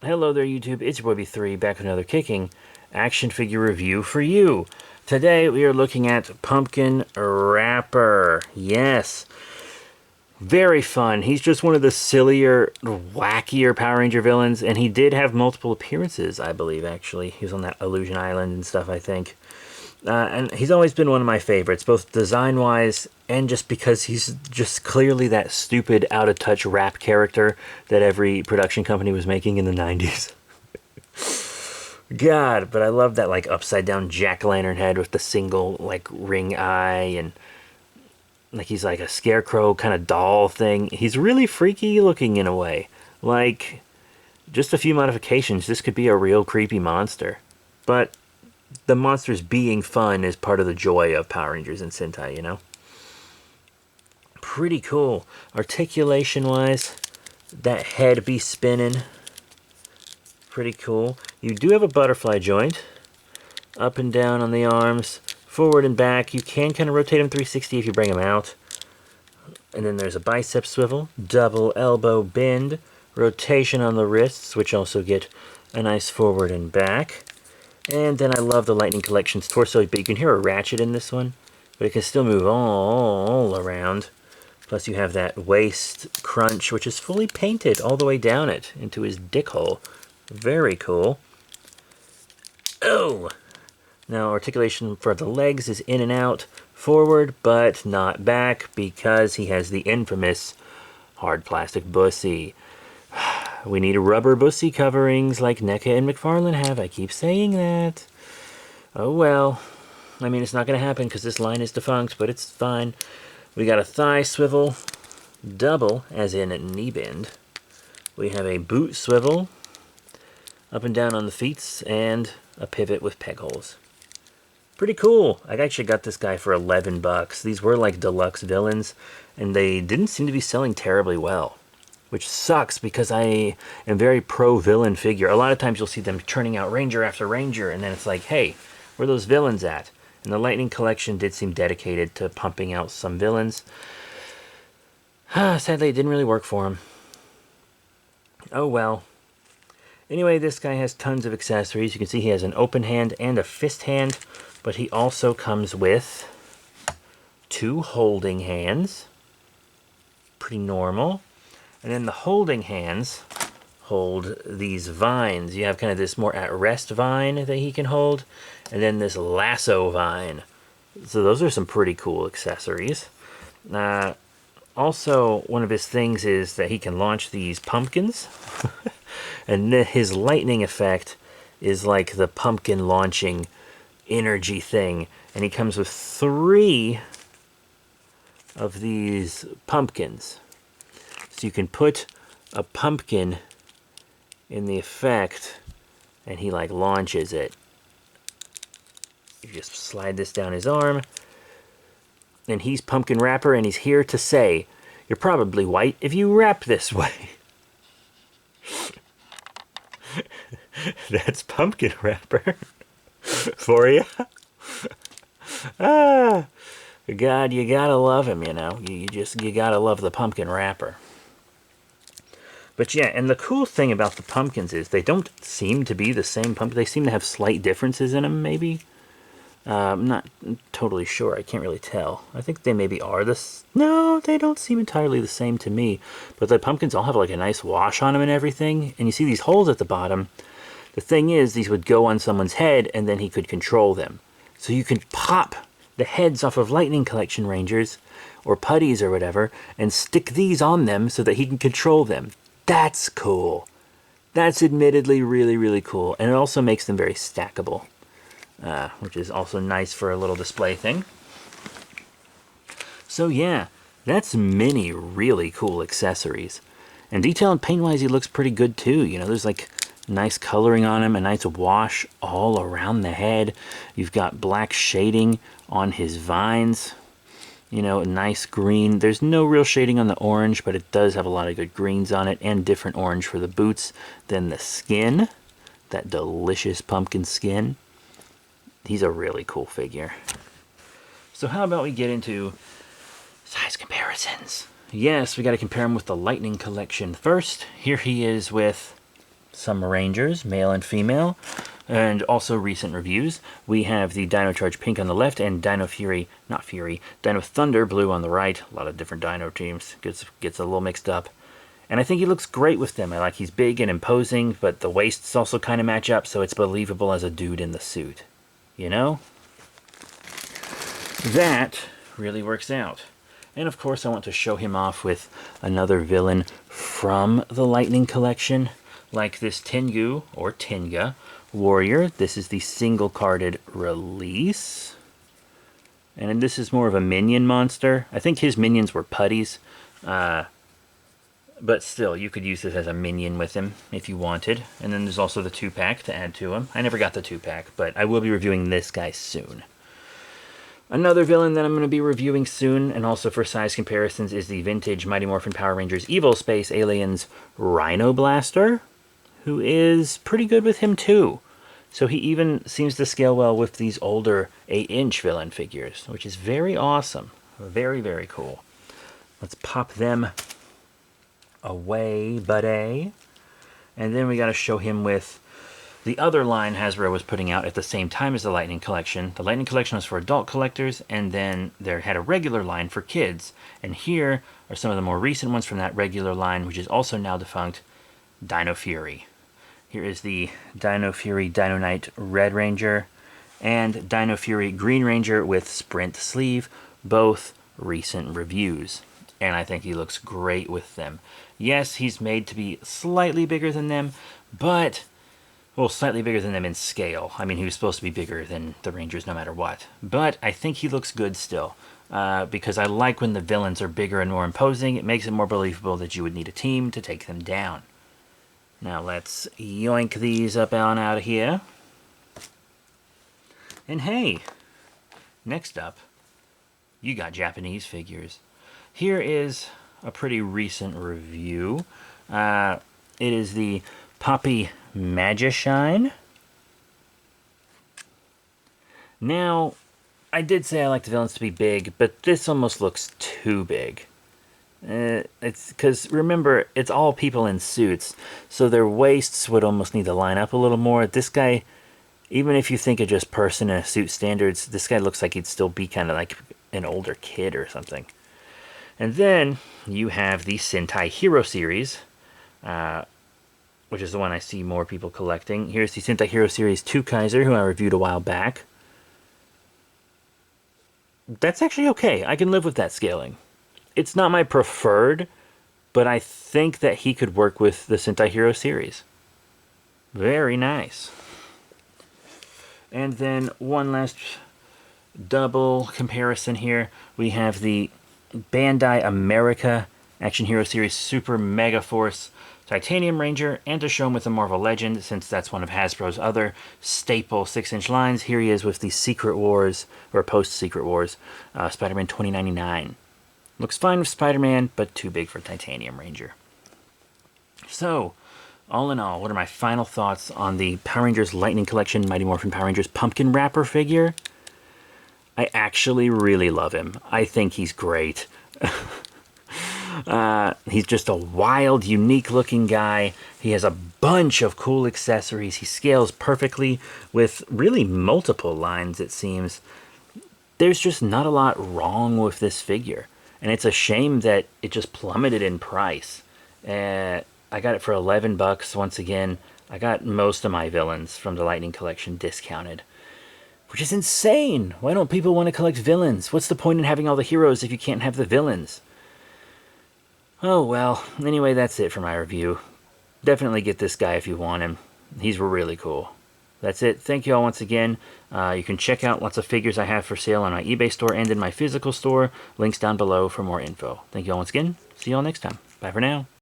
Hello there, YouTube. It's your boy B3 back with another kicking action figure review for you. Today we are looking at Pumpkin Rapper. Yes, very fun. He's just one of the sillier, wackier Power Ranger villains, and he did have multiple appearances, I believe, actually. He was on that Illusion Island and stuff, I think. And he's always been one of my favorites, both design-wise and just because he's just clearly that stupid, out-of-touch rap character that every production company was making in the 90s. God, but I love that, like, upside-down jack-o'-lantern head with the single, like, ring eye, and, like, he's like a scarecrow kind of doll thing. He's really freaky looking in a way. Like, just a few modifications, this could be a real creepy monster. But the monsters being fun is part of the joy of Power Rangers and Sentai, you know? Pretty cool. Articulation-wise, that head be spinning. Pretty cool. You do have a butterfly joint. Up and down on the arms. Forward and back. You can kind of rotate them 360 if you bring them out. And then there's a bicep swivel. Double elbow bend. Rotation on the wrists, which also get a nice forward and back. And then I love the Lightning Collection's torso, but you can hear a ratchet in this one, but it can still move all around. Plus you have that waist crunch, which is fully painted all the way down it into his dick hole. Very cool. Oh! Now articulation for the legs is in and out, forward, but not back, because he has the infamous hard plastic bussy. We need rubber bussy coverings like NECA and McFarlane have. I keep saying that. Oh well. I mean, it's not going to happen because this line is defunct, but it's fine. We got a thigh swivel, double, as in a knee bend. We have a boot swivel, up and down on the feet, and a pivot with peg holes. Pretty cool. I actually got this guy for 11 bucks. These were like deluxe villains, and they didn't seem to be selling terribly well. Which sucks because I am very pro-villain figure. A lot of times you'll see them churning out Ranger after Ranger, and then it's like, hey, where are those villains at? And the Lightning Collection did seem dedicated to pumping out some villains. Sadly, it didn't really work for him. Oh well. Anyway, this guy has tons of accessories. You can see he has an open hand and a fist hand, but he also comes with 2 holding hands. Pretty normal. And then the holding hands hold these vines. You have kind of this more at-rest vine that he can hold, and then this lasso vine. So those are some pretty cool accessories. Also, one of his things is that he can launch these pumpkins. And his lightning effect is like the pumpkin launching energy thing. And he comes with 3 of these pumpkins. So you can put a pumpkin in the effect, and he like launches it. You just slide this down his arm, and he's Pumpkin Rapper, and he's here to say, you're probably white if you rap this way. That's Pumpkin Rapper for you. God, you gotta love him, you know. You gotta love the Pumpkin Rapper. But yeah, and the cool thing about the pumpkins is they don't seem to be the same pumpkin. They seem to have slight differences in them, maybe. I'm not totally sure. I can't really tell. I think they maybe are this. No, they don't seem entirely the same to me. But the pumpkins all have like a nice wash on them and everything. And you see these holes at the bottom. The thing is, these would go on someone's head and then he could control them. So you can pop the heads off of Lightning Collection Rangers or putties or whatever and stick these on them so that he can control them. That's cool. That's admittedly really, really cool. And it also makes them very stackable, which is also nice for a little display thing. So yeah, that's many really cool accessories. And detail and paint-wise, he looks pretty good too. You know, there's like nice coloring on him, a nice wash all around the head. You've got black shading on his vines. You know, a nice green. There's no real shading on the orange, but it does have a lot of good greens on it, and different orange for the boots. Then the skin, that delicious pumpkin skin. He's a really cool figure. So how about we get into size comparisons? Yes, we got to compare him with the Lightning Collection first. Here he is with some Rangers, male and female, and also recent reviews. We have the Dino Charge Pink on the left and Dino Fury, not Fury, Dino Thunder Blue on the right. A lot of different Dino teams. Gets a little mixed up. And I think he looks great with them. I like he's big and imposing, but the waists also kind of match up, so it's believable as a dude in the suit. You know? That really works out. And of course I want to show him off with another villain from the Lightning Collection, like this Tengu, or Tenga, Warrior. This is the single-carded release. And this is more of a minion monster. I think his minions were putties. But still, you could use this as a minion with him if you wanted. And then there's also the 2-pack to add to him. I never got the 2-pack, but I will be reviewing this guy soon. Another villain that I'm going to be reviewing soon, and also for size comparisons, is the vintage Mighty Morphin Power Rangers Evil Space Aliens Rhino Blaster, who is pretty good with him too. So he even seems to scale well with these older 8-inch villain figures, which is very awesome. Very, very cool. Let's pop them away, buddy. And then we got to show him with the other line Hasbro was putting out at the same time as the Lightning Collection. The Lightning Collection was for adult collectors, and then they had a regular line for kids. And here are some of the more recent ones from that regular line, which is also now defunct, Dino Fury. Here is the Dino Fury Dino Knight Red Ranger and Dino Fury Green Ranger with Sprint Sleeve, both recent reviews. And I think he looks great with them. Yes, he's made to be slightly bigger than them, but, well, slightly bigger than them in scale. I mean, he was supposed to be bigger than the Rangers no matter what. But I think he looks good still, because I like when the villains are bigger and more imposing. It makes it more believable that you would need a team to take them down. Now let's yoink these up on out of here. And hey, next up, you got Japanese figures. Here is a pretty recent review. It is the Poppy Magishine. Now, I did say I like the villains to be big, but this almost looks too big. It's because, remember, it's all people in suits, so their waists would almost need to line up a little more. This guy, even if you think of just person in a suit standards, this guy looks like he'd still be kind of like an older kid or something. And then you have the Sentai Hero Series, which is the one I see more people collecting. Here's the Sentai Hero Series 2 Kaiser, who I reviewed a while back. That's actually okay. I can live with that scaling. It's not my preferred, but I think that he could work with the Sentai Hero Series. Very nice. And then one last double comparison here. We have the Bandai America Action Hero Series Super Mega Force Titanium Ranger, and to show him with the Marvel Legend, since that's one of Hasbro's other staple 6-inch lines. Here he is with the Secret Wars, or post-Secret Wars, Spider-Man 2099. Looks fine with Spider-Man, but too big for Titanium Ranger. So, all in all, what are my final thoughts on the Power Rangers Lightning Collection Mighty Morphin Power Rangers Pumpkin Wrapper figure? I actually really love him. I think he's great. He's just a wild, unique-looking guy. He has a bunch of cool accessories. He scales perfectly with really multiple lines, it seems. There's just not a lot wrong with this figure. And it's a shame that it just plummeted in price. I got it for $11 once again. I got most of my villains from the Lightning Collection discounted, which is insane. Why don't people want to collect villains? What's the point in having all the heroes if you can't have the villains? Oh well, anyway, that's it for my review. Definitely get this guy if you want him. He's really cool. That's it. Thank you all once again. You can check out lots of figures I have for sale on my eBay store and in my physical store. Links down below for more info. Thank you all once again. See you all next time. Bye for now.